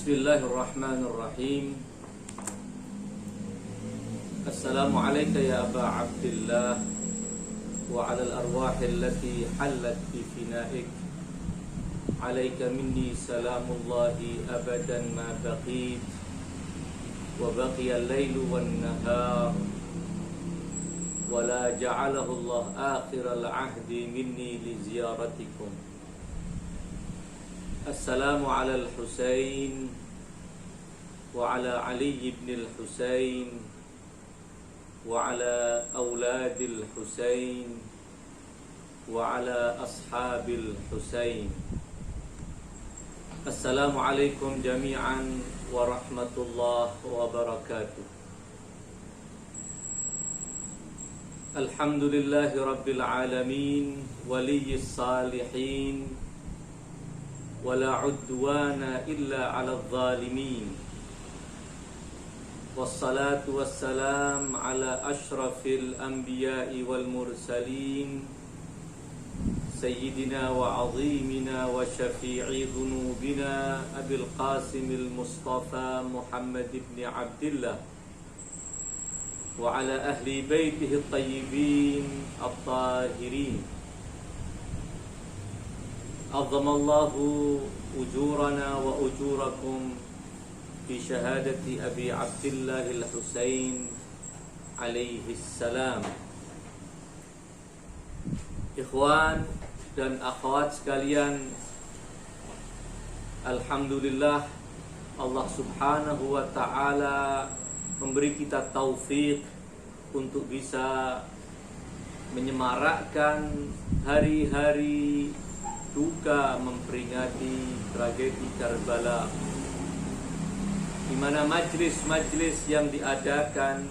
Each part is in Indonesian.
Bismillahirrahmanirrahim. Assalamualaikum ya Aba Abdillah wa ala al-arwahi allati hallat bi finaik. Alaika minni salamullahi abadan ma baqit wa baqiya al-lailu wan-nahar wa la ja'alahu Allah akhir al-ahdi minni li ziyaratikum. Assalamu ala al-Husain wa ala Ali ibn al-Husain wa ala awladil Husain wa ala ashabil Husain. Assalamu alaikum jami'an wa rahmatullahi wa barakatuh. Alhamdulillahi rabbil alamin, waliyyis salihin, wala udwana illa ala zalimin. Wassalatu wassalam ala ashrafil anbiya'i wal mursalin, sayyidina wa azimina wa syafi'i dhunubina Abil Qasimil Mustafa Muhammad ibn Abdillah wa ala ahli baitihi at-tayyibin at-tahirin. Azzamallahu ujurana wa ujurakum fi syahadati Abi Abdillah al-Husain alaihi salam. Ikhwan dan akhwat sekalian, alhamdulillah Allah subhanahu wa ta'ala memberi kita taufik untuk bisa menyemarakkan hari-hari duka memperingati tragedi Karbala, di mana majlis-majlis yang diadakan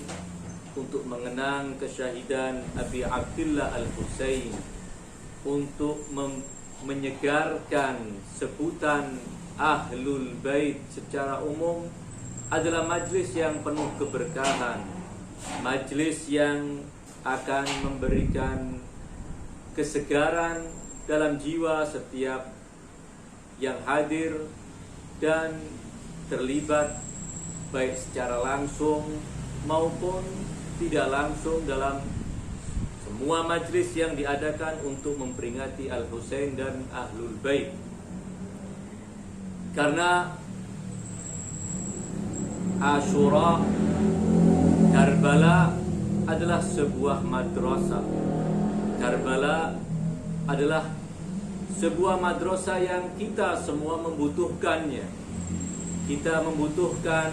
untuk mengenang kesyahidan Abi Abdillah al-Husain, untuk menyegarkan sebutan Ahlul Bait secara umum, adalah majlis yang penuh keberkahan, majlis yang akan memberikan kesegaran dalam jiwa setiap yang hadir dan terlibat, baik secara langsung maupun tidak langsung, dalam semua majlis yang diadakan untuk memperingati Al-Husain dan Ahlul Bait. Karena Asyura, Karbala adalah sebuah madrasah. Karbala adalah sebuah madrasah yang kita semua membutuhkannya. Kita membutuhkan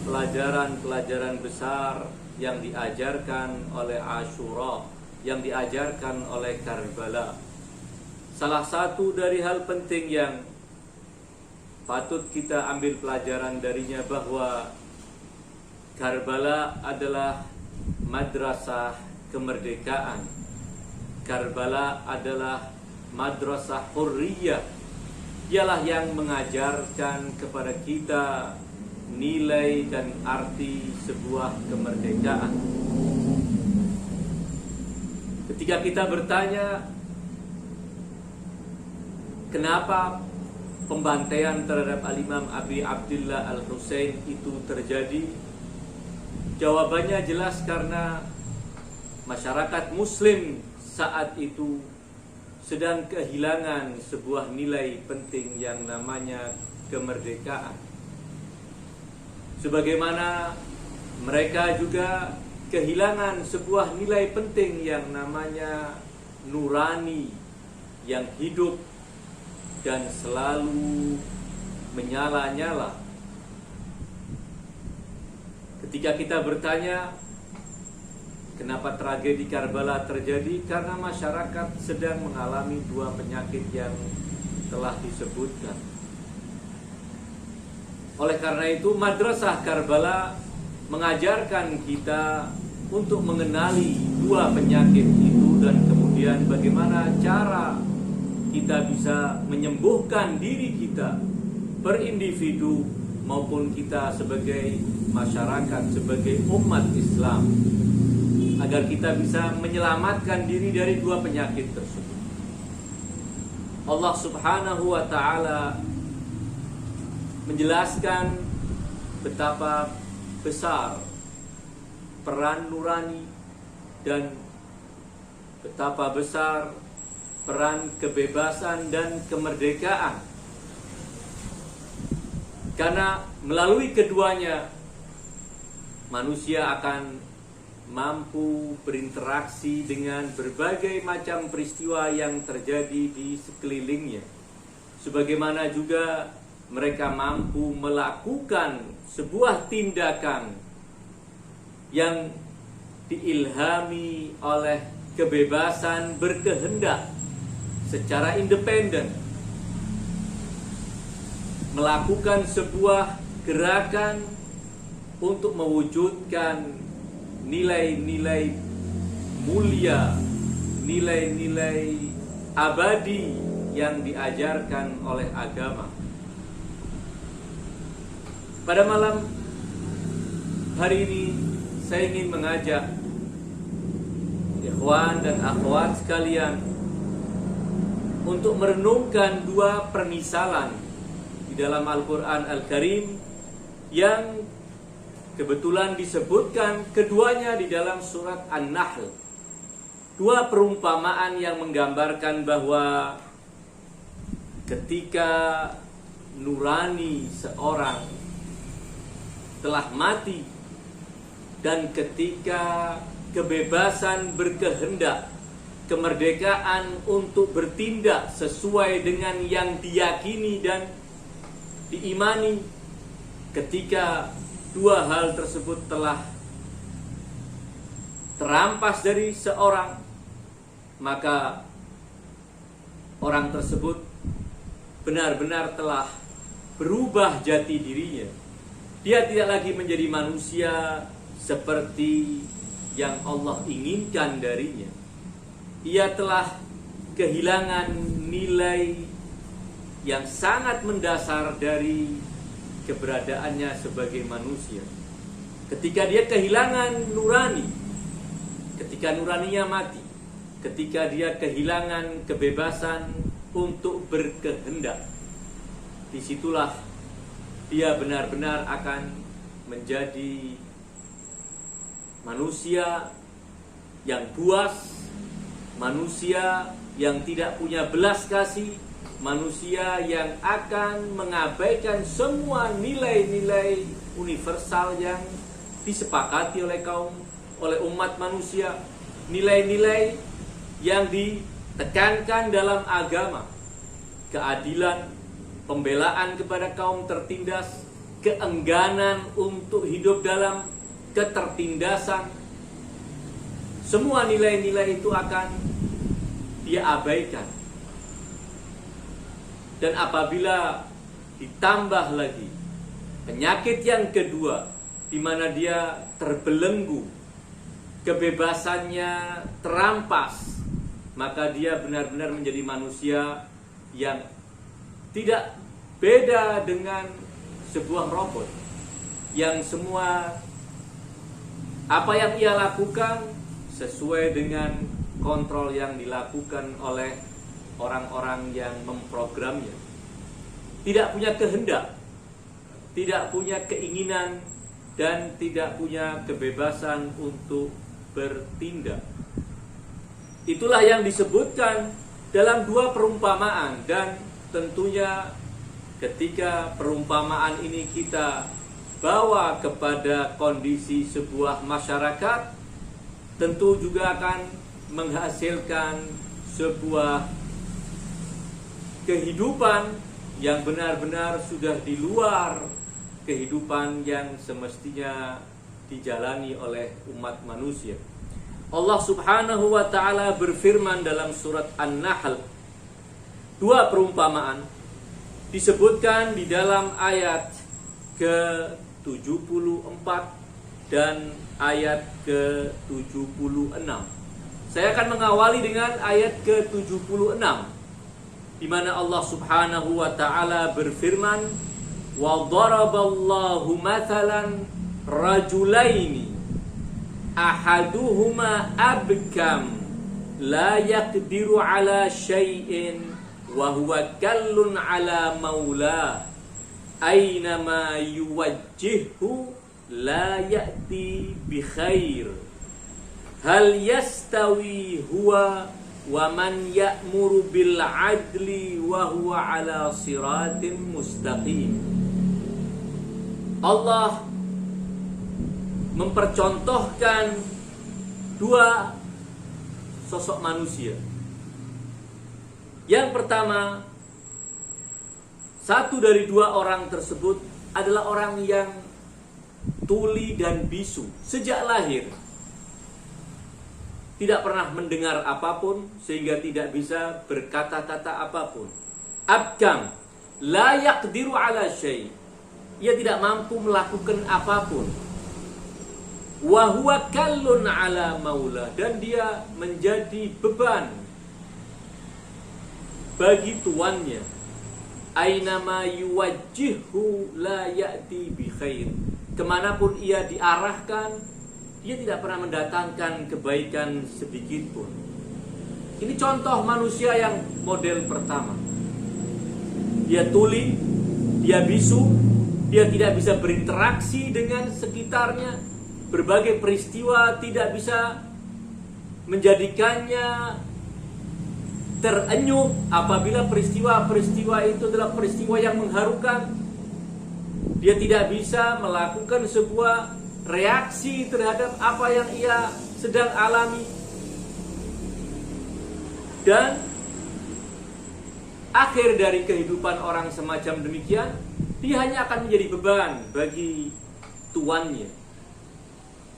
pelajaran-pelajaran besar yang diajarkan oleh Asyura, yang diajarkan oleh Karbala. Salah satu dari hal penting yang patut kita ambil pelajaran darinya bahwa Karbala adalah madrasah kemerdekaan. Karbala adalah madrasah hurriyah. Ialah yang mengajarkan kepada kita nilai dan arti sebuah kemerdekaan. Ketika kita bertanya, kenapa pembantaian terhadap Al-Imam Abi Abdillah al-Husain itu terjadi? Jawabannya jelas, karena masyarakat muslim saat itu sedang kehilangan sebuah nilai penting yang namanya kemerdekaan. Sebagaimana mereka juga kehilangan sebuah nilai penting yang namanya nurani, yang hidup dan selalu menyala-nyala. Ketika kita bertanya, kenapa tragedi Karbala terjadi? Karena masyarakat sedang mengalami dua penyakit yang telah disebutkan. Oleh karena itu, madrasah Karbala mengajarkan kita untuk mengenali dua penyakit itu, dan kemudian bagaimana cara kita bisa menyembuhkan diri kita per individu maupun kita sebagai masyarakat, sebagai umat Islam, agar kita bisa menyelamatkan diri dari dua penyakit tersebut. Allah subhanahu wa ta'ala menjelaskan betapa besar peran nurani dan betapa besar peran kebebasan dan kemerdekaan. Karena melalui keduanya manusia akan mampu berinteraksi dengan berbagai macam peristiwa yang terjadi di sekelilingnya. Sebagaimana juga mereka mampu melakukan sebuah tindakan yang diilhami oleh kebebasan berkehendak secara independen, melakukan sebuah gerakan untuk mewujudkan nilai-nilai mulia, nilai-nilai abadi yang diajarkan oleh agama. Pada malam hari ini saya ingin mengajak ikhwan dan akhwat sekalian untuk merenungkan dua permisalan di dalam Al-Quran Al-Karim yang kebetulan disebutkan keduanya di dalam surat An-Nahl. Dua perumpamaan yang menggambarkan bahwa ketika nurani seorang telah mati dan ketika kebebasan berkehendak, kemerdekaan untuk bertindak sesuai dengan yang diyakini dan diimani, ketika dua hal tersebut telah terampas dari seorang, maka orang tersebut benar-benar telah berubah jati dirinya. Dia tidak lagi menjadi manusia seperti yang Allah inginkan darinya. Ia telah kehilangan nilai yang sangat mendasar dari keberadaannya sebagai manusia. Ketika dia kehilangan nurani, ketika nuraninya mati, ketika dia kehilangan kebebasan untuk berkehendak, disitulah dia benar-benar akan menjadi manusia yang buas, manusia yang tidak punya belas kasih, manusia yang akan mengabaikan semua nilai-nilai universal yang disepakati oleh umat manusia, nilai-nilai yang ditekankan dalam agama, keadilan, pembelaan kepada kaum tertindas, keengganan untuk hidup dalam ketertindasan. Semua nilai-nilai itu akan dia abaikan. Dan apabila ditambah lagi penyakit yang kedua, di mana dia terbelenggu, kebebasannya terampas, maka dia benar-benar menjadi manusia yang tidak beda dengan sebuah robot yang semua apa yang ia lakukan sesuai dengan kontrol yang dilakukan oleh orang-orang yang memprogramnya. Tidak punya kehendak, tidak punya keinginan, dan tidak punya kebebasan untuk bertindak. Itulah yang disebutkan dalam dua perumpamaan, dan tentunya ketika perumpamaan ini kita bawa kepada kondisi sebuah masyarakat, tentu juga akan menghasilkan sebuah kehidupan yang benar-benar sudah di luar kehidupan yang semestinya dijalani oleh umat manusia. Allah Subhanahu wa ta'ala berfirman dalam surat An-Nahl. Dua perumpamaan disebutkan di dalam ayat ke-74 dan ayat ke-76. Saya akan mengawali dengan ayat ke-76, di mana Allah Subhanahu wa ta'ala berfirman, wa daraballahu mathalan rajulaini ahaduhuma abkam la yaqdiru ala syai'in wa huwa kallun ala maulah Aynama yuwajjihhu la ya'ti bi khair. Hal yastawi huwa wa man ya'muru bil adli wa huwa ala siratim mustaqim. Allah mempercontohkan dua sosok manusia. Yang pertama, satu dari dua orang tersebut adalah orang yang tuli dan bisu sejak lahir. Tidak pernah mendengar apapun sehingga tidak bisa berkata-kata apapun. Abkam, la yaqdiru ala syai'. Ia tidak mampu melakukan apapun. Wa huwa kallun ala maula, dan dia menjadi beban bagi tuannya. Aynama yuwajjihhu la ya'ti bi khair. Kemanapun ia diarahkan, dia tidak pernah mendatangkan kebaikan sedikit pun. Ini contoh manusia yang model pertama. Dia tuli, dia bisu, dia tidak bisa berinteraksi dengan sekitarnya. Berbagai peristiwa tidak bisa menjadikannya terenyuh apabila peristiwa-peristiwa itu adalah peristiwa yang mengharukan. Dia tidak bisa melakukan sebuah reaksi terhadap apa yang ia sedang alami. Dan akhir dari kehidupan orang semacam demikian, dia hanya akan menjadi beban bagi tuannya.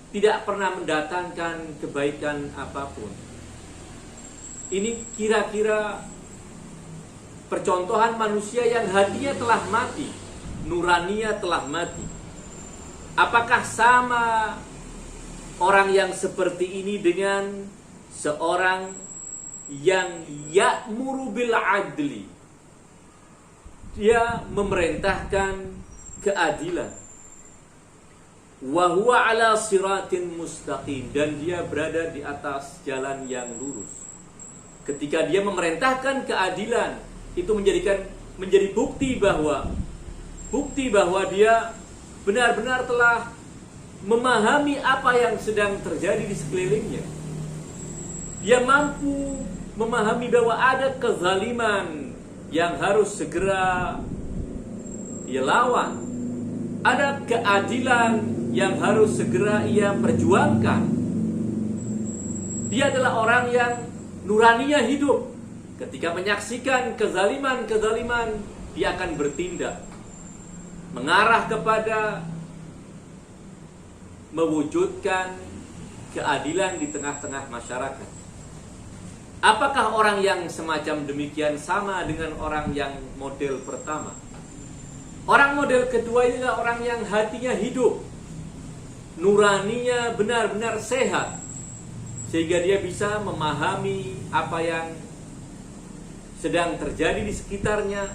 Tidak pernah mendatangkan kebaikan apapun. Ini kira-kira percontohan manusia yang hatinya telah mati, nuraninya telah mati. Apakah sama orang yang seperti ini dengan seorang yang ya'muru bil adli? Dia memerintahkan keadilan. Wa huwa ala siratin mustaqim, dan dia berada di atas jalan yang lurus. Ketika dia memerintahkan keadilan, itu menjadi bukti bahwa dia benar-benar telah memahami apa yang sedang terjadi di sekelilingnya. Dia mampu memahami bahwa ada kezaliman yang harus segera dia lawan. Ada keadilan yang harus segera ia perjuangkan. Dia adalah orang yang nuraninya hidup. Ketika menyaksikan kezaliman-kezaliman, dia akan bertindak mengarah kepada mewujudkan keadilan di tengah-tengah masyarakat. Apakah orang yang semacam demikian sama dengan orang yang model pertama? Orang model kedua ini adalah orang yang hatinya hidup, nuraninya benar-benar sehat, sehingga dia bisa memahami apa yang sedang terjadi di sekitarnya,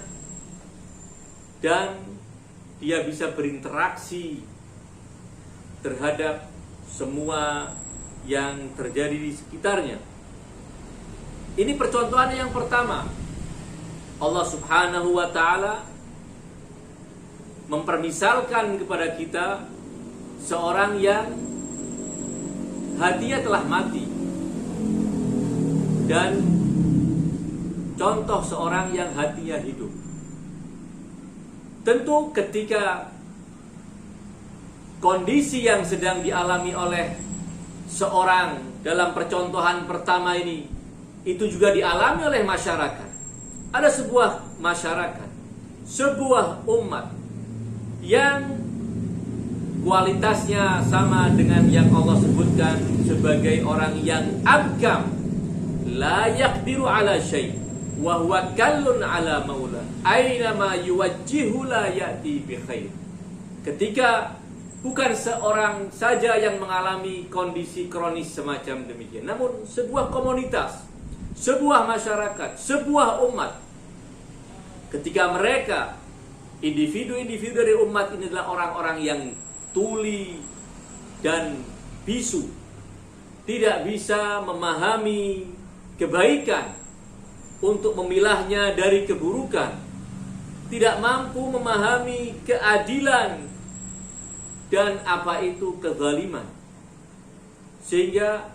dan dia bisa berinteraksi terhadap semua yang terjadi di sekitarnya. Ini percontohan yang pertama. Allah Subhanahu wa ta'ala mempermisalkan kepada kita seorang yang hatinya telah mati, dan contoh seorang yang hatinya hidup. Tentu ketika kondisi yang sedang dialami oleh seorang dalam percontohan pertama ini, itu juga dialami oleh masyarakat. Ada sebuah masyarakat, sebuah umat yang kualitasnya sama dengan yang Allah sebutkan sebagai orang yang abkam, la yaqdiru ala syai' wa huwa kallun ala maula, aynama yuwajjihu la ya'ti bi khair. Ketika bukan seorang saja yang mengalami kondisi kronis semacam demikian, namun sebuah komunitas, sebuah masyarakat, sebuah umat, ketika mereka individu-individu dari umat ini adalah orang-orang yang tuli dan bisu, tidak bisa memahami kebaikan untuk memilahnya dari keburukan, tidak mampu memahami keadilan dan apa itu kezaliman, sehingga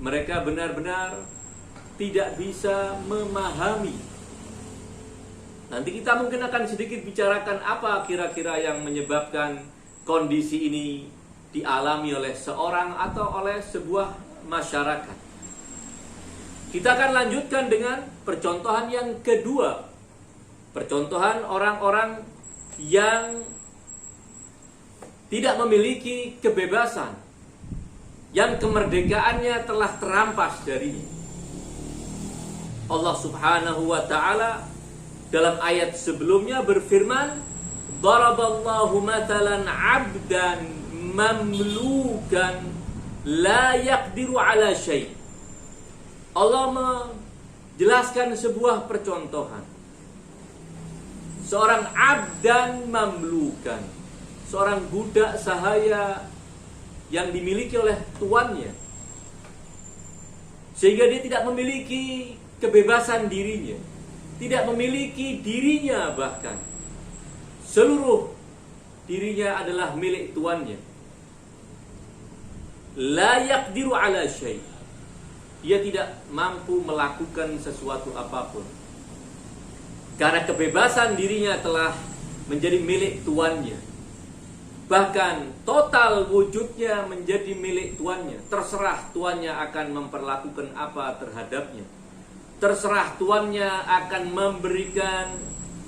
mereka benar-benar tidak bisa memahami. Nanti kita mungkin akan sedikit bicarakan apa kira-kira yang menyebabkan kondisi ini dialami oleh seorang atau oleh sebuah masyarakat. Kita akan lanjutkan dengan percontohan yang kedua. Percontohan orang-orang yang tidak memiliki kebebasan, yang kemerdekaannya telah terampas darinya. Allah Subhanahu wa ta'ala dalam ayat sebelumnya berfirman, "Daraballahu matalan 'abdan mamlukan la yaqdiru 'ala syai'." Allah menjelaskan sebuah percontohan. Seorang abdan mamlukan, seorang budak sahaya yang dimiliki oleh tuannya, sehingga dia tidak memiliki kebebasan dirinya, tidak memiliki dirinya, bahkan seluruh dirinya adalah milik tuannya. La yaqdiru ala syai', dia tidak mampu melakukan sesuatu apapun, karena kebebasan dirinya telah menjadi milik tuannya. Bahkan total wujudnya menjadi milik tuannya. Terserah tuannya akan memperlakukan apa terhadapnya. Terserah tuannya akan memberikan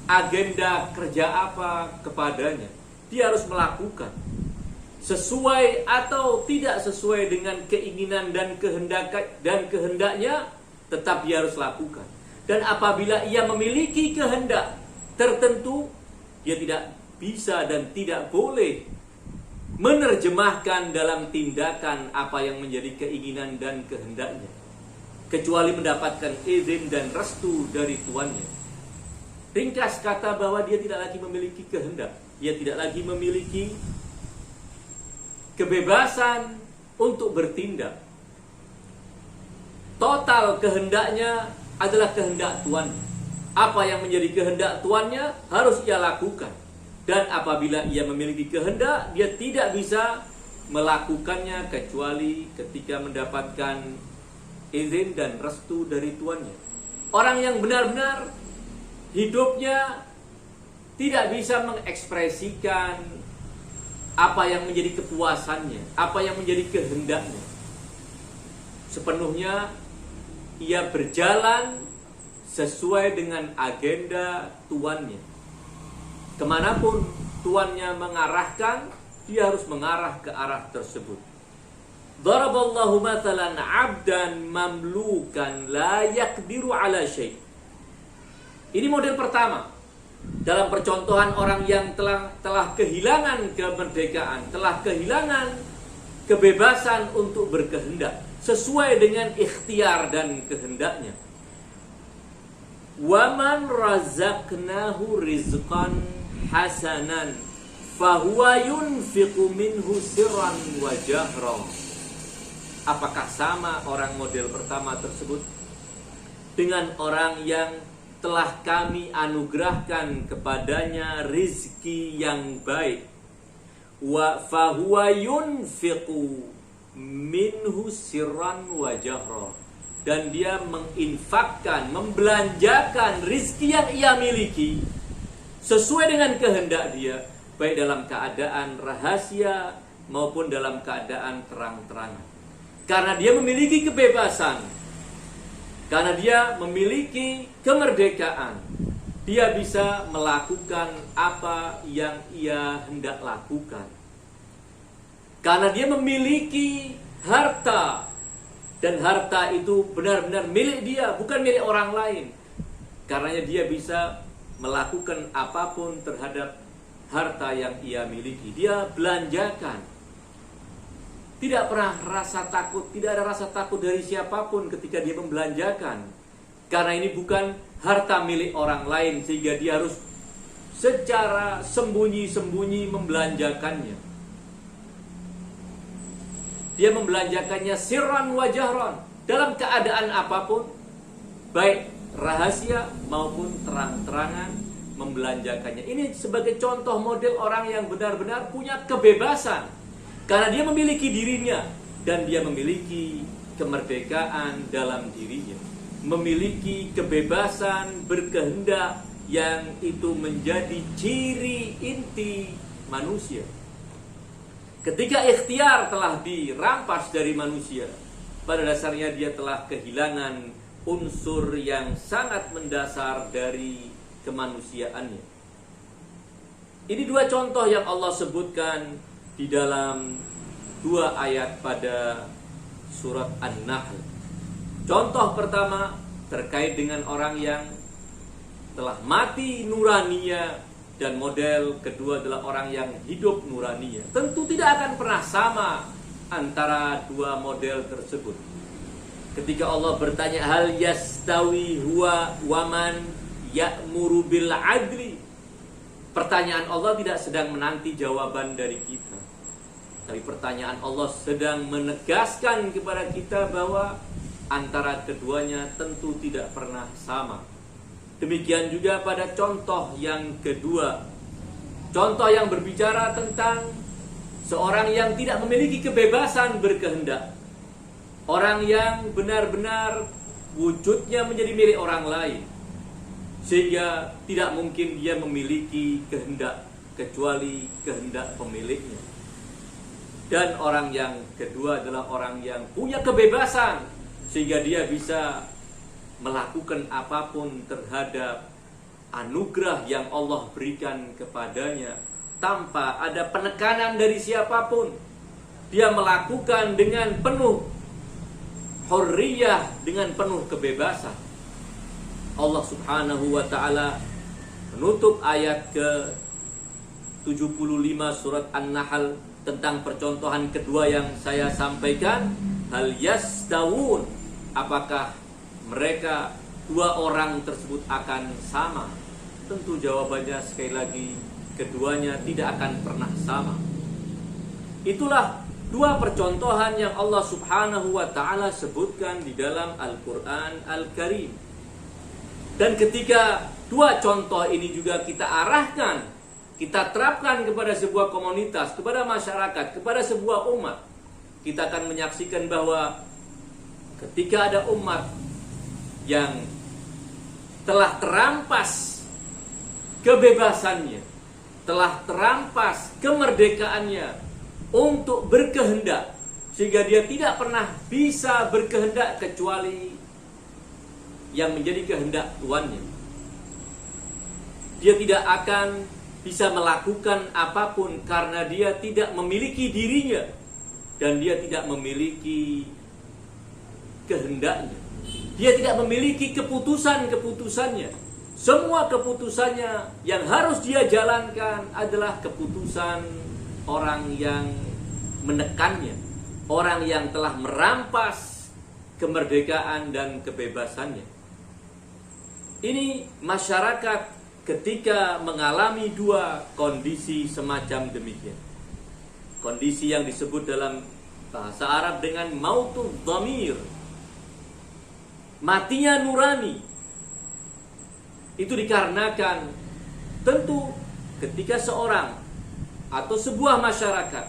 agenda kerja apa kepadanya. Dia harus melakukan sesuai atau tidak sesuai dengan keinginan dan kehendaknya, tetap dia harus lakukan. Dan apabila ia memiliki kehendak tertentu, dia tidak bisa dan tidak boleh menerjemahkan dalam tindakan apa yang menjadi keinginan dan kehendaknya, kecuali mendapatkan izin dan restu dari tuannya. Ringkas kata bahwa dia tidak lagi memiliki kehendak, dia tidak lagi memiliki kebebasan untuk bertindak. Total kehendaknya adalah kehendak tuannya. Apa yang menjadi kehendak tuannya harus ia lakukan. Dan apabila ia memiliki kehendak, dia tidak bisa melakukannya kecuali ketika mendapatkan izin dan restu dari tuannya. Orang yang benar-benar hidupnya tidak bisa mengekspresikan apa yang menjadi kepuasannya, apa yang menjadi kehendaknya, sepenuhnya ia berjalan sesuai dengan agenda tuannya. Kemanapun tuannya mengarahkan, dia harus mengarah ke arah tersebut. Daraballahu matalan 'abdan mamlukan la yaqdiru 'ala syai'. Ini model pertama dalam percontohan orang yang telah kehilangan kemerdekaan, telah kehilangan kebebasan untuk berkehendak sesuai dengan ikhtiar dan kehendaknya. Wa man razaqnahu rizqan hasanan fahuwa yunfiqu minhu sirran wa jahra. Apakah sama orang model pertama tersebut dengan orang yang telah kami anugerahkan kepadanya rizki yang baik, wa fahuwa yunfiqu minhu sirran wa jahra, dan dia menginfakkan, membelanjakan rizki yang ia miliki sesuai dengan kehendak dia, baik dalam keadaan rahasia maupun dalam keadaan terang-terangan. Karena dia memiliki kebebasan, karena dia memiliki kemerdekaan, dia bisa melakukan apa yang ia hendak lakukan. Karena dia memiliki harta, dan harta itu benar-benar milik dia, bukan milik orang lain. Karenanya dia bisa melakukan apapun terhadap harta yang ia miliki. Dia belanjakan. Tidak pernah rasa takut, tidak ada rasa takut dari siapapun ketika dia membelanjakan. Karena ini bukan harta milik orang lain, sehingga dia harus secara sembunyi-sembunyi membelanjakannya. Dia membelanjakannya sirran wa jahran, dalam keadaan apapun, baik rahasia maupun terang-terangan, membelanjakannya. Ini sebagai contoh model orang yang benar-benar punya kebebasan, karena dia memiliki dirinya dan dia memiliki kemerdekaan dalam dirinya, memiliki kebebasan berkehendak yang itu menjadi ciri inti manusia. Ketika ikhtiar telah dirampas dari manusia, pada dasarnya dia telah kehilangan unsur yang sangat mendasar dari kemanusiaannya. Ini dua contoh yang Allah sebutkan di dalam dua ayat pada surat An-Nahl. Contoh pertama terkait dengan orang yang telah mati nuraninya, dan model kedua adalah orang yang hidup nuraninya. Tentu tidak akan pernah sama antara dua model tersebut. Ketika Allah bertanya, hal yastawi huwa waman ya'muru bil adli, pertanyaan Allah tidak sedang menanti jawaban dari kita, tapi pertanyaan Allah sedang menegaskan kepada kita bahwa antara keduanya tentu tidak pernah sama. Demikian juga pada contoh yang kedua, contoh yang berbicara tentang seorang yang tidak memiliki kebebasan berkehendak, orang yang benar-benar wujudnya menjadi milik orang lain, sehingga tidak mungkin dia memiliki kehendak kecuali kehendak pemiliknya. Dan orang yang kedua adalah orang yang punya kebebasan, sehingga dia bisa melakukan apapun terhadap anugerah yang Allah berikan kepadanya tanpa ada penekanan dari siapapun. Dia melakukan dengan penuh hurriyah, dengan penuh kebebasan. Allah Subhanahu wa taala menutup ayat ke-75 surat An-Nahl tentang percontohan kedua yang saya sampaikan. Hal yastawun, apakah mereka dua orang tersebut akan sama? Tentu jawabannya sekali lagi, keduanya tidak akan pernah sama. Itulah dua percontohan yang Allah Subhanahu wa taala sebutkan di dalam Al-Qur'an Al-Karim. Dan ketika dua contoh ini juga kita arahkan, kita terapkan kepada sebuah komunitas, kepada masyarakat, kepada sebuah umat, kita akan menyaksikan bahwa ketika ada umat yang telah terampas kebebasannya, telah terampas kemerdekaannya untuk berkehendak, sehingga dia tidak pernah bisa berkehendak kecuali yang menjadi kehendak tuannya. Dia tidak akan bisa melakukan apapun karena dia tidak memiliki dirinya dan dia tidak memiliki kehendaknya. Dia tidak memiliki keputusan-keputusannya. Semua keputusannya yang harus dia jalankan adalah keputusan orang yang menekannya, orang yang telah merampas kemerdekaan dan kebebasannya. Ini masyarakat ketika mengalami dua kondisi semacam demikian. Kondisi yang disebut dalam bahasa Arab dengan mautud dhamir, matinya nurani. Itu dikarenakan tentu ketika seorang atau sebuah masyarakat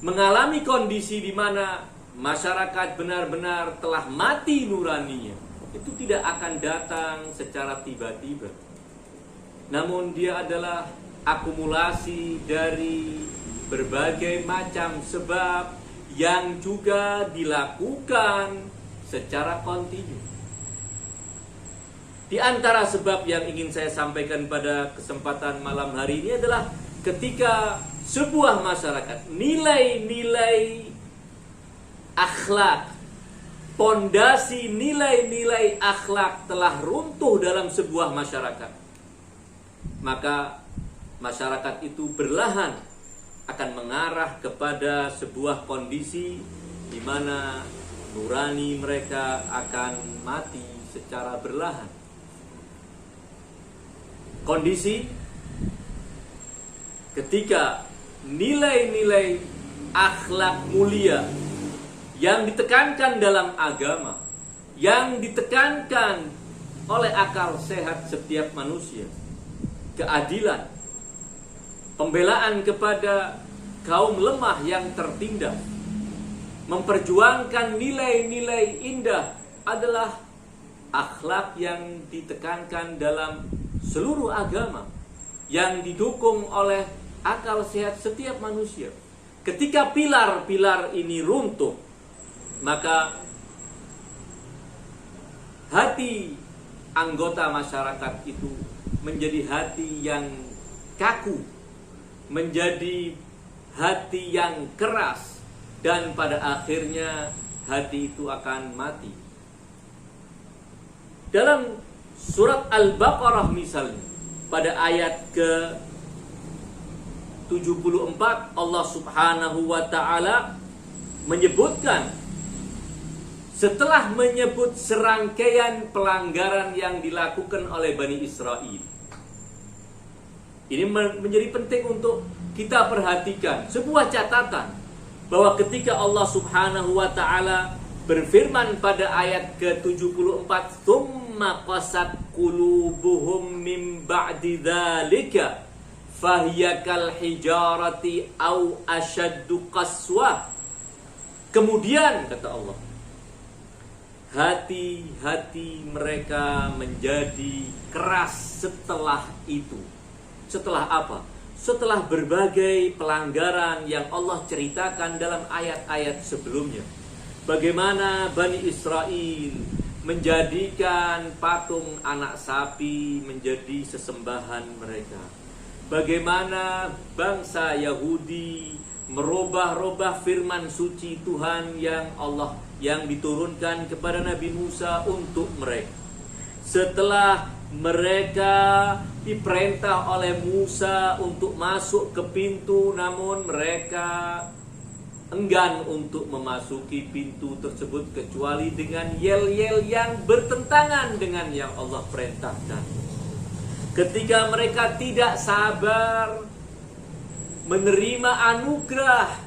mengalami kondisi di mana masyarakat benar-benar telah mati nuraninya, itu tidak akan datang secara tiba-tiba. Namun dia adalah akumulasi dari berbagai macam sebab yang juga dilakukan secara kontinu. Di antara sebab yang ingin saya sampaikan pada kesempatan malam hari ini adalah ketika sebuah masyarakat, nilai-nilai akhlak, pondasi nilai-nilai akhlak telah runtuh dalam sebuah masyarakat, maka masyarakat itu berlahan akan mengarah kepada sebuah kondisi di mana nurani mereka akan mati secara berlahan. Kondisi ketika nilai-nilai akhlak mulia yang ditekankan dalam agama, yang ditekankan oleh akal sehat setiap manusia, keadilan, pembelaan kepada kaum lemah yang tertindas, memperjuangkan nilai-nilai indah adalah akhlak yang ditekankan dalam seluruh agama, yang didukung oleh akal sehat setiap manusia. Ketika pilar-pilar ini runtuh, maka hati anggota masyarakat itu menjadi hati yang kaku, menjadi hati yang keras, dan pada akhirnya hati itu akan mati. Dalam surat Al-Baqarah misalnya, pada ayat ke-74, Allah Subhanahu wa ta'ala menyebutkan, setelah menyebut serangkaian pelanggaran yang dilakukan oleh Bani Israel. Ini menjadi penting untuk kita perhatikan sebuah catatan, bahwa ketika Allah Subhanahu wa ta'ala berfirman pada ayat ke-74, "Tsumma qasat qulubuhum min ba'di dzalika fahiya kal hijarati au ashaddu qaswah." Kemudian kata Allah, hati-hati mereka menjadi keras setelah itu. Setelah apa? Setelah berbagai pelanggaran yang Allah ceritakan dalam ayat-ayat sebelumnya. Bagaimana Bani Israel menjadikan patung anak sapi menjadi sesembahan mereka. Bagaimana bangsa Yahudi merubah-rubah firman suci Tuhan yang diturunkan kepada Nabi Musa untuk mereka. Setelah mereka diperintah oleh Musa untuk masuk ke pintu, namun mereka enggan untuk memasuki pintu tersebut kecuali dengan yel-yel yang bertentangan dengan yang Allah perintahkan. Ketika mereka tidak sabar menerima anugerah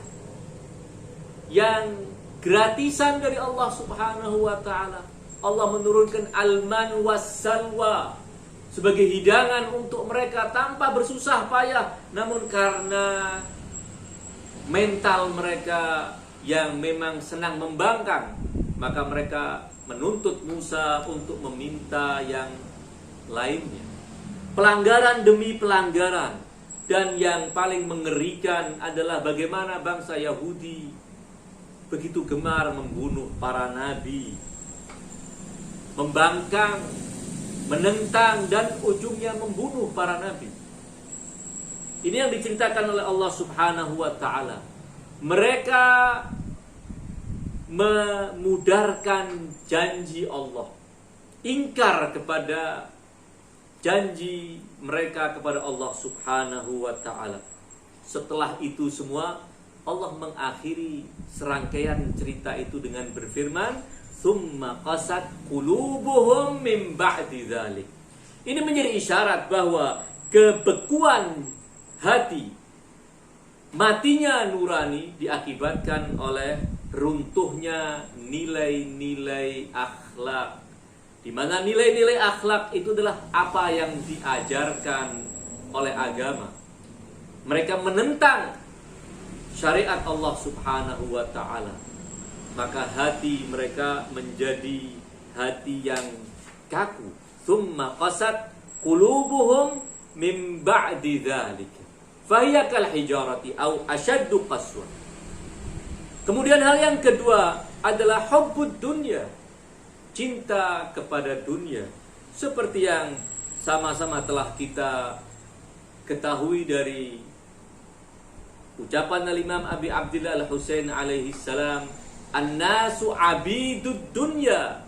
yang gratisan dari Allah Subhanahu wa ta'ala, Allah menurunkan al-man was-salwa sebagai hidangan untuk mereka tanpa bersusah payah, namun karena mental mereka yang memang senang membangkang, maka mereka menuntut Musa untuk meminta yang lainnya. Pelanggaran demi pelanggaran, dan yang paling mengerikan adalah bagaimana bangsa Yahudi begitu gemar membunuh para nabi, membangkang, menentang, dan ujungnya membunuh para nabi. Ini yang diceritakan oleh Allah Subhanahu wa ta'ala. Mereka memudarkan janji Allah, ingkar kepada janji mereka kepada Allah Subhanahu wa ta'ala. Setelah itu semua, Allah mengakhiri serangkaian cerita itu dengan berfirman, "Tsumma qasat qulubuhum min ba'di dzalik." Ini menjadi isyarat bahwa kebekuan hati, matinya nurani diakibatkan oleh runtuhnya nilai-nilai akhlak. Di mana nilai-nilai akhlak itu adalah apa yang diajarkan oleh agama. Mereka menentang syariat Allah Subhanahu wa ta'ala, maka hati mereka menjadi hati yang kaku. Tsumma qasat qulubuhum min ba'di dzalika fahiya kal hijarati au ashaddu qaswa. Kemudian hal yang kedua adalah hubbud dunya, cinta kepada dunia, seperti yang sama-sama telah kita ketahui dari ucapan Imam Abi Abdillah Al-Husain alaihi salam, "An-nasu abidud dunya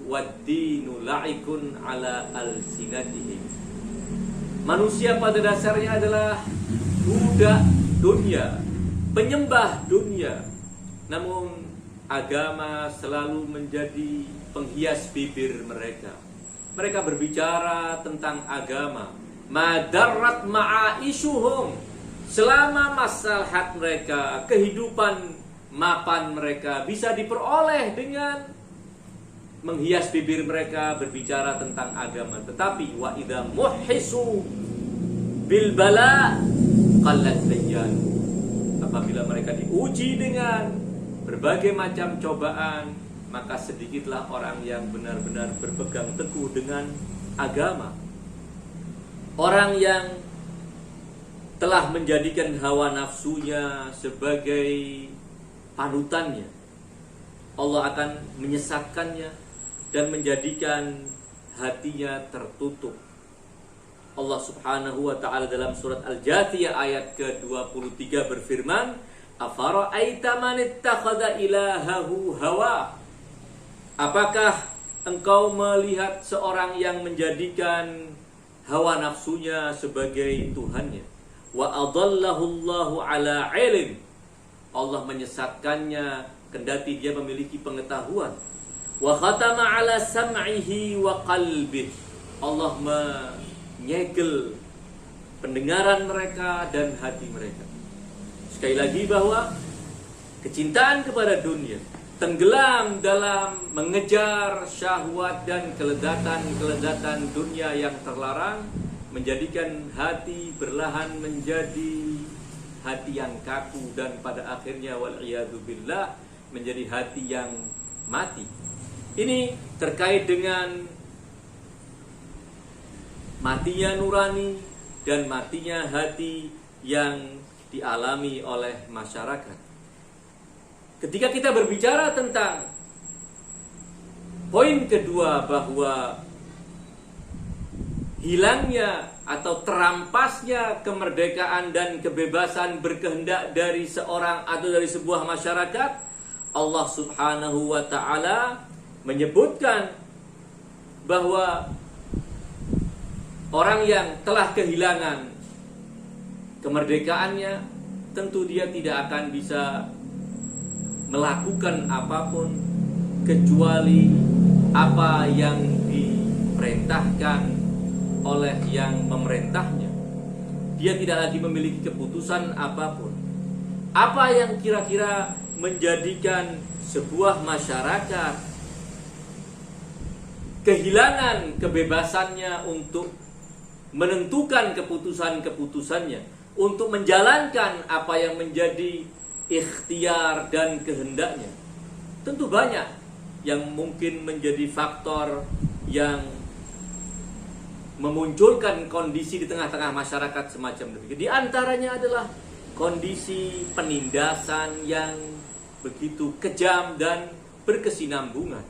wad-dinu la'ikun ala al-sinatihim." Manusia pada dasarnya adalah budak dunia, penyembah dunia. Namun agama selalu menjadi penghias bibir mereka. Mereka berbicara tentang agama, madarrat ma'aishuhum, selama maslahat mereka, kehidupan mapan mereka bisa diperoleh dengan menghias bibir mereka berbicara tentang agama. Tetapi wa idza muhisu bil bala qallat bayyanu. Apabila mereka diuji dengan berbagai macam cobaan, maka sedikitlah orang yang benar-benar berpegang teguh dengan agama. Orang yang telah menjadikan hawa nafsunya sebagai panutannya, Allah akan menyesatkannya dan menjadikan hatinya tertutup. Allah Subhanahu wa ta'ala dalam surat Al-Jathiyah ayat ke-23 berfirman, "Afara'aita man ittakhadha ilahahu hawa?" Apakah engkau melihat seorang yang menjadikan hawa nafsunya sebagai Tuhannya? Wa adallahu Allahu ala ilm. Allah menyesatkannya kendati dia memiliki pengetahuan. Wa khatama ala sam'ihi wa qalbih. Allah menyegel pendengaran mereka dan hati mereka. Sekali lagi bahwa kecintaan kepada dunia tenggelam dalam mengejar syahwat dan kelezatan dunia yang terlarang, menjadikan hati berlahan menjadi hati yang kaku dan pada akhirnya wal'iyadzubillah menjadi hati yang mati. Ini terkait dengan matinya nurani dan matinya hati yang dialami oleh masyarakat. Ketika kita berbicara tentang poin kedua, bahwa hilangnya atau terampasnya kemerdekaan dan kebebasan berkehendak dari seorang atau dari sebuah masyarakat, Allah Subhanahu wa ta'ala menyebutkan bahwa orang yang telah kehilangan kemerdekaannya, tentu dia tidak akan bisa melakukan apapun kecuali apa yang diperintahkan oleh yang memerintahnya. Dia tidak lagi memiliki keputusan apapun. Apa yang kira-kira menjadikan sebuah masyarakat kehilangan kebebasannya untuk menentukan keputusan-keputusannya, untuk menjalankan apa yang menjadi ikhtiar dan kehendaknya? Tentu banyak yang mungkin menjadi faktor yang memunculkan kondisi di tengah-tengah masyarakat semacam demikian. Di antaranya adalah kondisi penindasan yang begitu kejam dan berkesinambungan.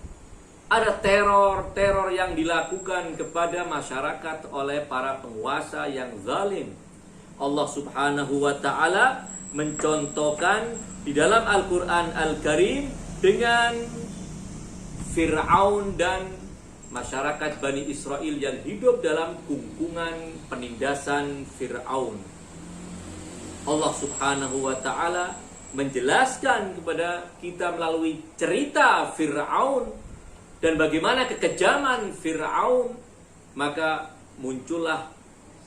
Ada teror yang dilakukan kepada masyarakat oleh para penguasa yang zalim. Allah Subhanahu wa ta'ala mencontohkan di dalam Al-Quran Al-Karim dengan Fir'aun dan masyarakat Bani Israel yang hidup dalam kungkungan penindasan Fir'aun. Allah Subhanahu wa ta'ala menjelaskan kepada kita melalui cerita Fir'aun dan bagaimana kekejaman Fir'aun, maka muncullah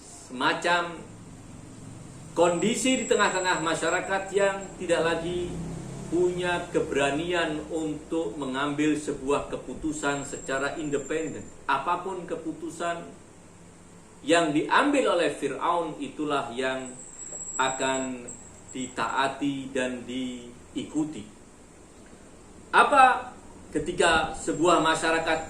semacam kondisi di tengah-tengah masyarakat yang tidak lagi punya keberanian untuk mengambil sebuah keputusan secara independen. Apapun keputusan yang diambil oleh Fir'aun, itulah yang akan ditaati dan diikuti. Apa ketika sebuah masyarakat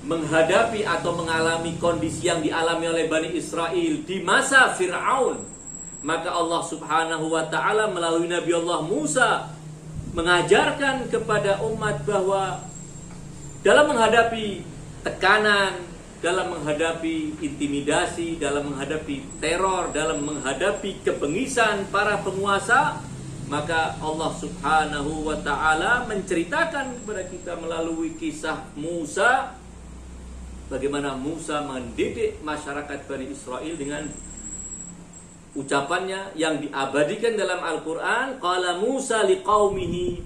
menghadapi atau mengalami kondisi yang dialami oleh Bani Israel di masa Fir'aun, maka Allah Subhanahu wa ta'ala melalui Nabi Allah Musa mengajarkan kepada umat bahwa dalam menghadapi tekanan, dalam menghadapi intimidasi, dalam menghadapi teror, dalam menghadapi kebengisan para penguasa, maka Allah Subhanahu wa ta'ala menceritakan kepada kita melalui kisah Musa, bagaimana Musa mendidik masyarakat Bani Israel dengan ucapannya yang diabadikan dalam Al-Quran. Qala Musa liqaumihi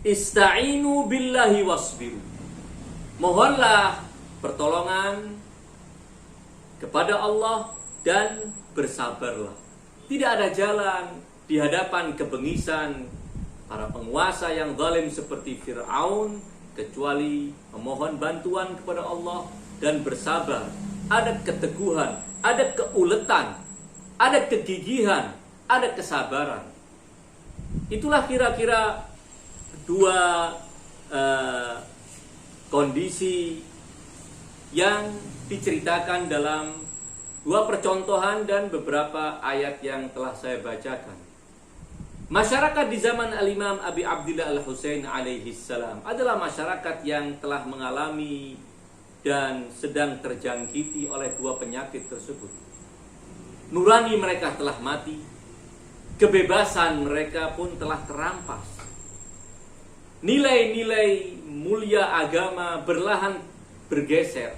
ista'inu billahi wasbiru. Mohonlah pertolongan kepada Allah dan bersabarlah. Tidak ada jalan di hadapan kebengisan para penguasa yang zalim seperti Fir'aun kecuali memohon bantuan kepada Allah dan bersabar. Ada keteguhan, ada keuletan ada kegigihan, ada kesabaran. Itulah kira-kira dua kondisi yang diceritakan dalam dua percontohan dan beberapa ayat yang telah saya bacakan. Masyarakat di zaman Al-Imam Abi Abdillah Al-Husain alaihi salam adalah masyarakat yang telah mengalami dan sedang terjangkiti oleh dua penyakit tersebut. Nurani mereka telah mati, kebebasan mereka pun telah terampas. Nilai-nilai mulia agama berlahan bergeser.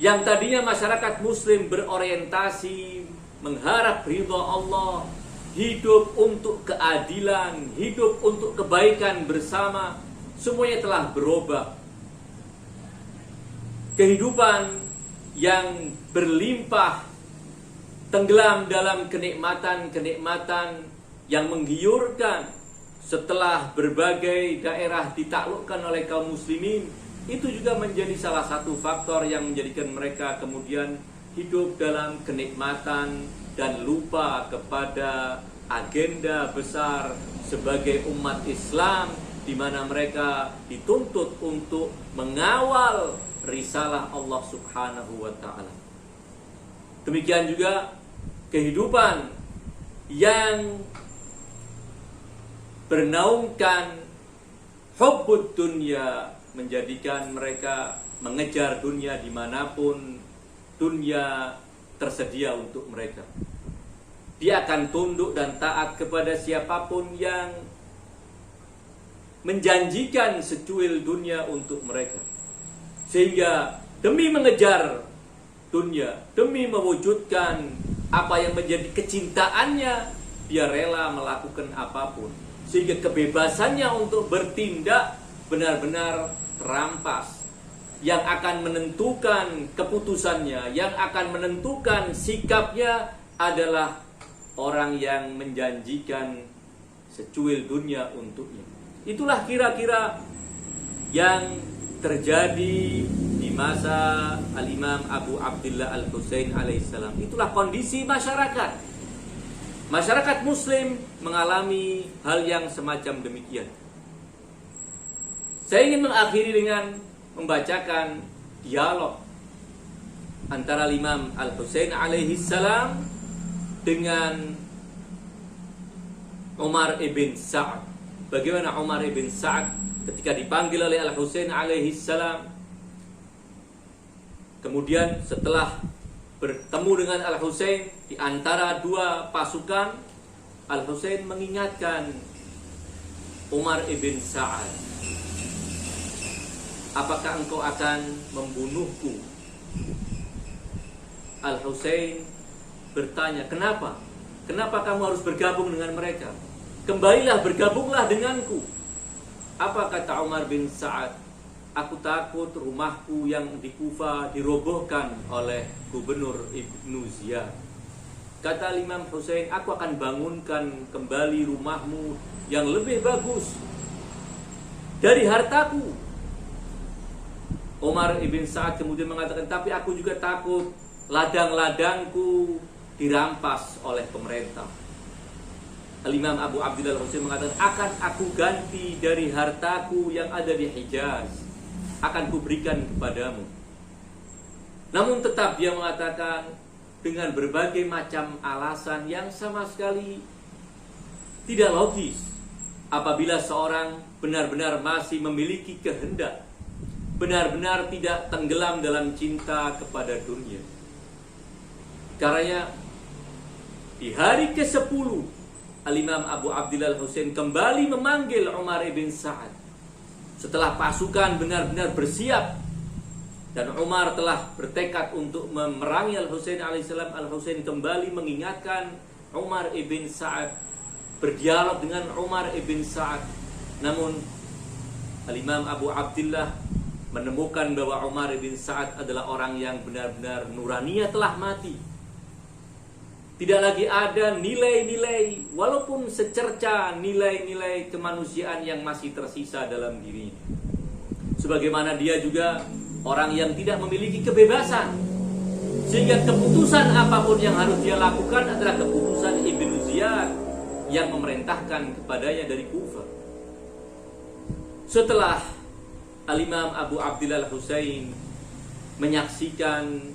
Yang tadinya masyarakat muslim berorientasi mengharap ridha Allah, hidup untuk keadilan, hidup untuk kebaikan bersama, semuanya telah berubah. Kehidupan yang berlimpah tenggelam dalam kenikmatan-kenikmatan yang menggiurkan setelah berbagai daerah ditaklukkan oleh kaum muslimin. Itu juga menjadi salah satu faktor yang menjadikan mereka kemudian hidup dalam kenikmatan dan lupa kepada agenda besar sebagai umat Islam, di mana mereka dituntut untuk mengawal risalah Allah Subhanahu wa ta'ala. Demikian juga kehidupan yang bernaungkan hubbud dunya, menjadikan mereka mengejar dunia dimanapun dunia tersedia untuk mereka. Dia akan tunduk dan taat kepada siapapun yang menjanjikan secuil dunia untuk mereka. Sehingga demi mengejar dunia, demi mewujudkan apa yang menjadi kecintaannya, dia rela melakukan apapun. Sehingga kebebasannya untuk bertindak benar-benar terampas. Yang akan menentukan keputusannya, yang akan menentukan sikapnya adalah orang yang menjanjikan secuil dunia untuknya. Itulah kira-kira yang terjadi di masa Al-Imam Abu Abdillah Al-Husain alaihissalam. Itulah kondisi masyarakat. Masyarakat muslim mengalami hal yang semacam demikian. Saya ingin mengakhiri dengan membacakan dialog antara Imam Al-Husain alaihissalam dengan Umar ibn Sa'ad. Bagaimana Umar ibn Sa'ad ketika dipanggil oleh Al-Husain alaihissalam, kemudian setelah bertemu dengan Al-Husain di antara dua pasukan, Al-Husain mengingatkan Umar ibn Sa'ad, apakah engkau akan membunuhku? Al-Husain bertanya, kenapa? Kenapa kamu harus bergabung dengan mereka? Kembalilah, bergabunglah denganku. Apa kata Umar bin Sa'ad? Aku takut rumahku yang di Kufa dirobohkan oleh Gubernur Ibnu Ziyad. Kata Imam Husain, aku akan bangunkan kembali rumahmu yang lebih bagus dari hartaku. Umar ibn Sa'ad kemudian mengatakan, tapi aku juga takut ladang-ladangku dirampas oleh pemerintah. Al-Imam Abu Abdillah Al-Husain mengatakan, akan aku ganti dari hartaku yang ada di Hijaz, akan kuberikan kepadamu. Namun tetap dia mengatakan dengan berbagai macam alasan yang sama sekali tidak logis. Apabila seorang benar-benar masih memiliki kehendak, benar-benar tidak tenggelam dalam cinta kepada dunia. Karena di hari ke-10 Al-Imam Abu Abdillah Al-Husain kembali memanggil Umar ibn Sa'ad. Setelah pasukan benar-benar bersiap dan Umar telah bertekad untuk memerangi Al-Husain alaihissalam, Al-Husain kembali mengingatkan Umar ibn Sa'ad, berdialog dengan Umar ibn Sa'ad. Namun Al-Imam Abu Abdillah menemukan bahwa Umar ibn Sa'ad adalah orang yang benar-benar nuraninya telah mati. Tidak lagi ada nilai-nilai, walaupun secerca nilai-nilai kemanusiaan yang masih tersisa dalam dirinya. Sebagaimana dia juga orang yang tidak memiliki kebebasan. Sehingga keputusan apapun yang harus dia lakukan adalah keputusan Ibnu Ziyad yang memerintahkan kepadanya dari Kufah. Setelah Al-Imam Abu Abdillah Al-Husain menyaksikan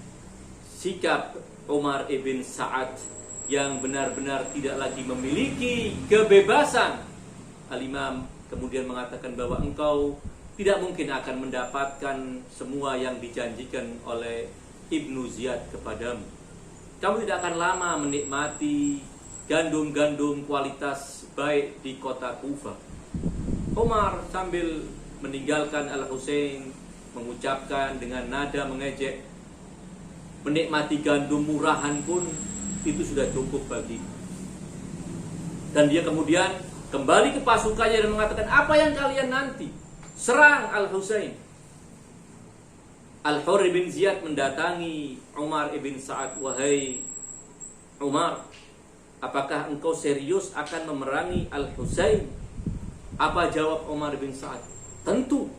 sikap Umar ibn Sa'ad yang benar-benar tidak lagi memiliki kebebasan, Al-Imam kemudian mengatakan bahwa engkau tidak mungkin akan mendapatkan semua yang dijanjikan oleh Ibnu Ziyad kepadamu. Kamu tidak akan lama menikmati gandum-gandum kualitas baik di kota Kufah. Umar sambil meninggalkan Al-Husain mengucapkan dengan nada mengejek, menikmati gandum murahan pun itu sudah cukup bagi. Dan dia kemudian kembali ke pasukannya dan mengatakan, apa yang kalian nanti? Serang Al-Husain. Al-Hurr bin Ziyad mendatangi Umar ibn Sa'ad. Wahai Umar, apakah engkau serius akan memerangi Al-Husain? Apa jawab Umar bin Sa'ad? Tentu.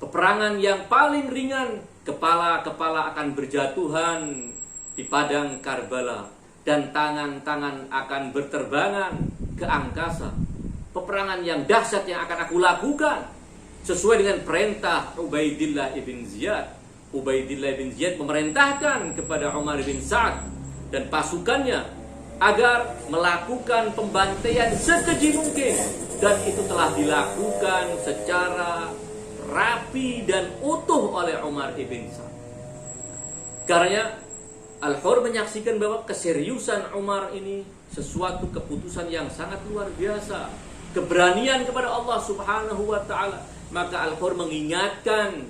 Peperangan yang paling ringan, kepala-kepala akan berjatuhan di padang Karbala dan tangan-tangan akan berterbangan ke angkasa. Peperangan yang dahsyat yang akan aku lakukan sesuai dengan perintah Ubaidillah ibn Ziyad. Ubaidillah ibn Ziyad memerintahkan kepada Umar bin Sa'ad dan pasukannya agar melakukan pembantaian sekeji mungkin, dan itu telah dilakukan secara rapi dan utuh oleh Umar ibn Sa'ad. Karena Al-Hurr menyaksikan bahwa keseriusan Umar ini sesuatu keputusan yang sangat luar biasa, keberanian kepada Allah Subhanahu wa ta'ala. Maka Al-Hurr mengingatkan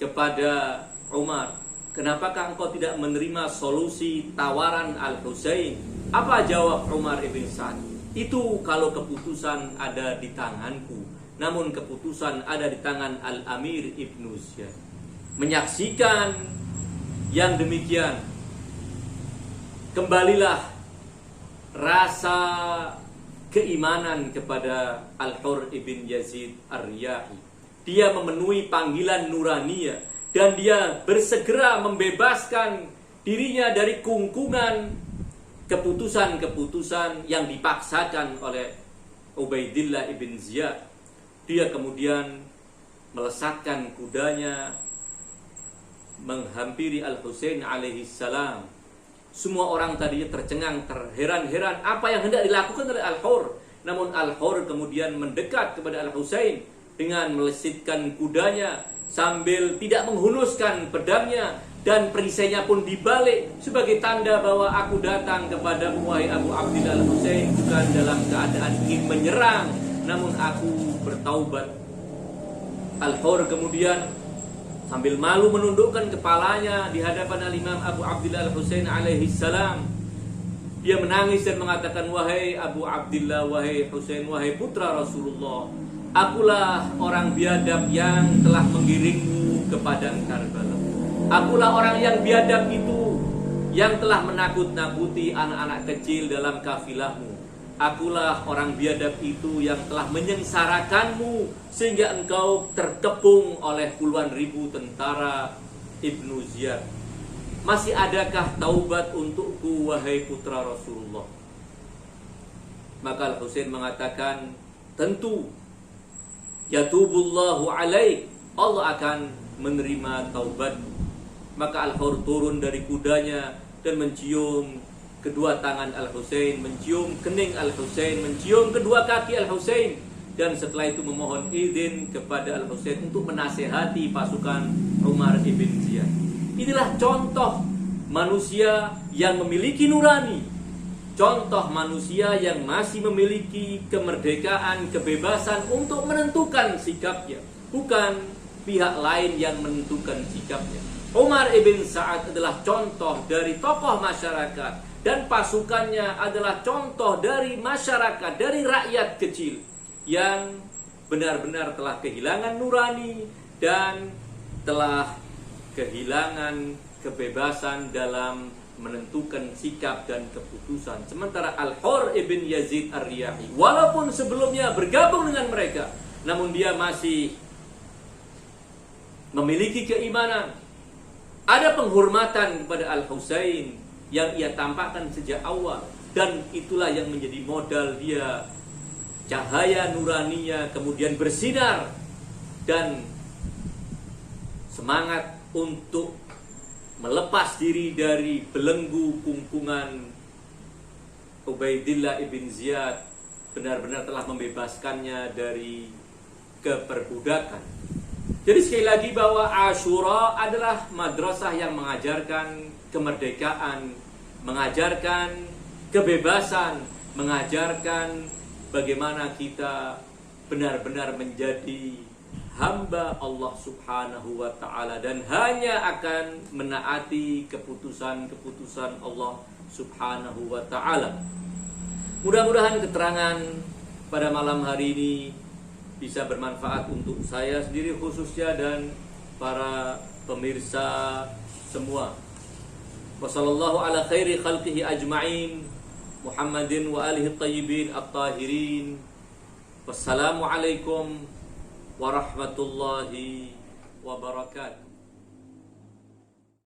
kepada Umar, kenapakah engkau tidak menerima solusi tawaran Al-Husain? Apa jawab Umar ibn Sa'ad? Itu kalau keputusan ada di tanganku, namun keputusan ada di tangan Al-Amir Ibnu Ziyad. Menyaksikan yang demikian, kembalilah rasa keimanan kepada Al-Hurr ibn Yazid Ar-Riyahi. Dia memenuhi panggilan nuraniyah dan dia bersegera membebaskan dirinya dari kungkungan keputusan-keputusan yang dipaksakan oleh Ubaidillah ibn Ziyad. Dia kemudian melesatkan kudanya menghampiri Al-Husain alaihi salam. Semua orang tadinya tercengang, terheran-heran apa yang hendak dilakukan oleh Al-Hurr. Namun Al-Hurr kemudian mendekat kepada Al-Husain dengan melesitkan kudanya sambil tidak menghunuskan pedangnya, dan perisainya pun dibalik sebagai tanda bahwa aku datang kepadamu wahai Abu Abdillah Al-Husain bukan dalam keadaan ingin menyerang, namun aku bertaubat. Al-Hurr kemudian sambil malu menundukkan kepalanya di hadapan Al-Imam Abu Abdillah Al-Husain alaihi salam. Dia menangis dan mengatakan, wahai Abu Abdillah, wahai Husain, wahai putra Rasulullah, akulah orang biadab yang telah menggiringmu ke padang Karbala. Akulah orang yang biadab itu yang telah menakut-nakuti anak-anak kecil dalam kafilahmu. Akulah orang biadab itu yang telah menyengsarakanmu sehingga engkau terkepung oleh puluhan ribu tentara Ibnu Ziyad. Masih adakah taubat untukku wahai putra Rasulullah? Maka Al-Husain mengatakan, tentu. Yatubullahu alaik, Allah akan menerima taubatmu. Maka Al-Hurr turun dari kudanya dan mencium kedua tangan Al-Husain, mencium kening Al-Husain, mencium kedua kaki Al-Husain, dan setelah itu memohon izin kepada Al-Husain untuk menasehati pasukan Umar ibn Ziyad. Inilah contoh manusia yang memiliki nurani, contoh manusia yang masih memiliki kemerdekaan, kebebasan untuk menentukan sikapnya, bukan pihak lain yang menentukan sikapnya. Umar ibn Sa'ad adalah contoh dari tokoh masyarakat, dan pasukannya adalah contoh dari masyarakat, dari rakyat kecil yang benar-benar telah kehilangan nurani dan telah kehilangan kebebasan dalam menentukan sikap dan keputusan. Sementara Al-Hurr ibn Yazid Ar-Riyahi, walaupun sebelumnya bergabung dengan mereka, namun dia masih memiliki keimanan. Ada penghormatan kepada Al-Husain yang ia tampakkan sejak awal, dan itulah yang menjadi modal dia, cahaya nuraninya kemudian bersinar dan semangat untuk melepas diri dari belenggu kungkungan Ubaidillah ibn Ziyad, benar-benar telah membebaskannya dari keperbudakan. Jadi sekali lagi bahwa Asyura adalah madrasah yang mengajarkan kemerdekaan, mengajarkan kebebasan, mengajarkan bagaimana kita benar-benar menjadi hamba Allah Subhanahu wa ta'ala dan hanya akan menaati keputusan-keputusan Allah Subhanahu wa ta'ala. Mudah-mudahan keterangan pada malam hari ini bisa bermanfaat untuk saya sendiri khususnya dan para pemirsa semua. Wassallallahu ala khairi khalqihi ajma'in, Muhammadin wa alihi tayyibin at-tahirin. Wassalamualaikum warahmatullahi wabarakatuh.